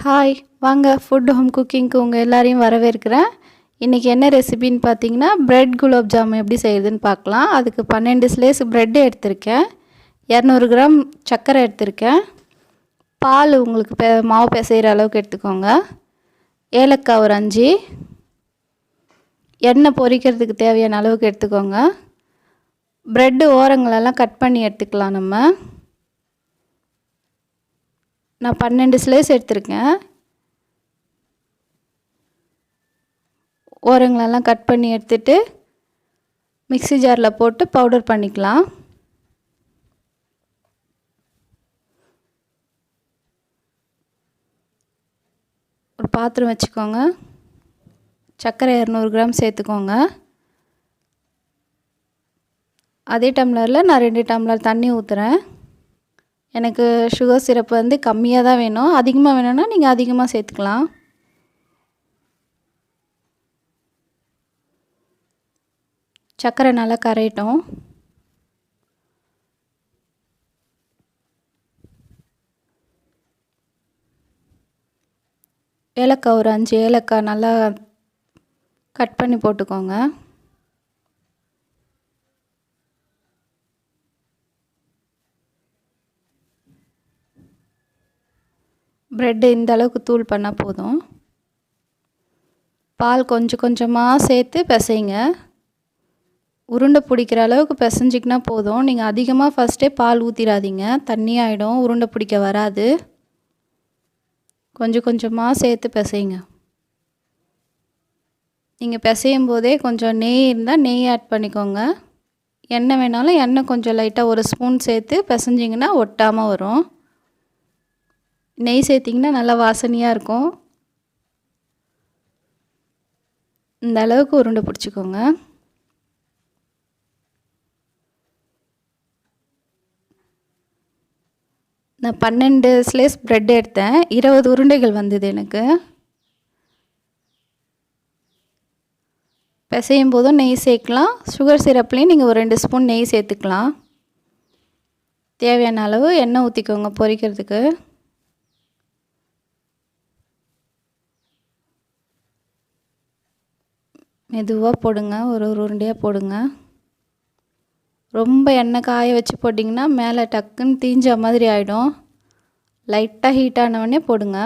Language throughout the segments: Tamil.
ஹாய் வாங்க ஃபுட் ஹோம் குக்கிங்க்கு உங்கள் எல்லாரையும் வரவேற்கிறேன். இன்றைக்கி என்ன ரெசிபின்னு பார்த்தீங்கன்னா பிரெட் குலாப் ஜாமுன் எப்படி செய்யுதுன்னு பார்க்கலாம். அதுக்கு 12 ஸ்லைஸ் ப்ரெட் எடுத்திருக்கேன், 200 கிராம் சர்க்கரை எடுத்திருக்கேன், பால் உங்களுக்கு மாவு பிசைகிற அளவுக்கு எடுத்துக்கோங்க, ஏலக்காய் ஒரு 5, எண்ணெய் பொரிக்கிறதுக்கு தேவையான அளவுக்கு எடுத்துக்கோங்க. ப்ரெட்டு ஓரங்களெல்லாம் கட் பண்ணி எடுத்துக்கலாம். நான் 12 ஸ்லைஸ் எடுத்திருக்கேன். ஓரங்களெல்லாம் கட் பண்ணி எடுத்துட்டு மிக்ஸி ஜாரில் போட்டு பவுடர் பண்ணிக்கலாம். ஒரு பாத்திரம் வச்சுக்கோங்க, சர்க்கரை 200 கிராம் சேர்த்துக்கோங்க. அதே டம்ளரில் நான் 2 டம்ளர் தண்ணி ஊற்றுறேன். எனக்கு சுகர் சிரப்பு வந்து கம்மியாக தான் வேணும், அதிகமாக வேணும்னா நீங்கள் அதிகமாக சேர்த்துக்கலாம். சர்க்கரை நல்லா கரையட்டும். ஏலக்காய் ஒரு 5 ஏலக்காய் நல்லா கட் பண்ணி போட்டுக்கோங்க. ப்ரெட்டு இந்த அளவுக்கு தூள் பண்ணால் போதும். பால் கொஞ்சம் கொஞ்சமாக சேர்த்து பிசைங்க. உருண்டை பிடிக்கிற அளவுக்கு பிசைஞ்சிக்கினா போதும். நீங்கள் அதிகமாக ஃபஸ்ட்டே பால் ஊற்றிடாதீங்க, தண்ணி ஆகிடும், உருண்டை பிடிக்க வராது. கொஞ்சம் கொஞ்சமாக சேர்த்து பிசைங்க. நீங்கள் பிசையும் போதே கொஞ்சம் நெய் இருந்தால் நெய் ஆட் பண்ணிக்கோங்க. எண்ணெய் வேணாலும் எண்ணெய் கொஞ்சம் லைட்டாக ஒரு ஸ்பூன் சேர்த்து பிசைஞ்சிங்கன்னா ஒட்டாமல் வரும். நெய் சேர்த்திங்கன்னா நல்லா வாசனையாக இருக்கும். இந்த அளவுக்கு உருண்டை பிடிச்சிக்கோங்க. நான் 12 ஸ்லைஸ் ப்ரெட் எடுத்தேன், 20 உருண்டைகள் வந்தது எனக்கு. பிசையும் போதும் நெய் சேர்க்கலாம், சுகர் சிரப்லேயும் நீங்கள் ஒரு 2 ஸ்பூன் நெய் சேர்த்துக்கலாம். தேவையான அளவு எண்ணெய் ஊற்றிக்கோங்க பொரிக்கிறதுக்கு. மெதுவாக போடுங்க, ஒரு உருண்டையாக போடுங்க. ரொம்ப எண்ணெய் காய வச்சு போட்டிங்கன்னா மேலே டக்குன்னு தீஞ்ச மாதிரி ஆகிடும். லைட்டாக ஹீட் ஆனவொடனே போடுங்க.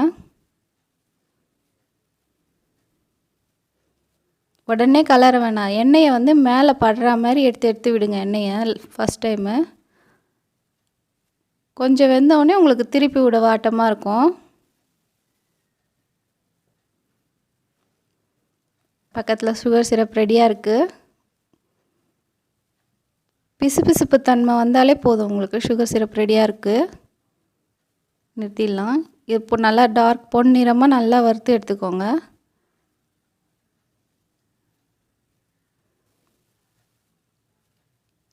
உடனே கலர வேணாம், எண்ணெயை வந்து மேலே படுற மாதிரி எடுத்து விடுங்க. எண்ணெயை ஃபஸ்ட் டைமு கொஞ்சம் வெந்தவுடனே உங்களுக்கு திருப்பி விட வாட்டமாக இருக்கும். பக்கத்தில் சுகர் சிரப் ரெடியாக இருக்குது. பிசுபிசுப்பு தன்மை வந்தாலே போதும், உங்களுக்கு சுகர் சிரப் ரெடியாக இருக்குது. நிறுத்திடலாம். இப்போ நல்லா டார்க் பொன்னிறமாக நல்லா வறுத்து எடுத்துக்கோங்க.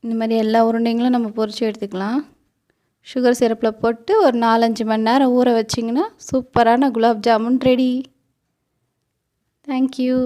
இந்த மாதிரி எல்லா உருண்டைங்களும் நம்ம பொரித்து எடுத்துக்கலாம். சுகர் சிரப்பில் போட்டு ஒரு 4-5 மணி நேரம் ஊற வச்சிங்கன்னா சூப்பரான குலாப் ஜாமுன் ரெடி. தேங்க்யூ.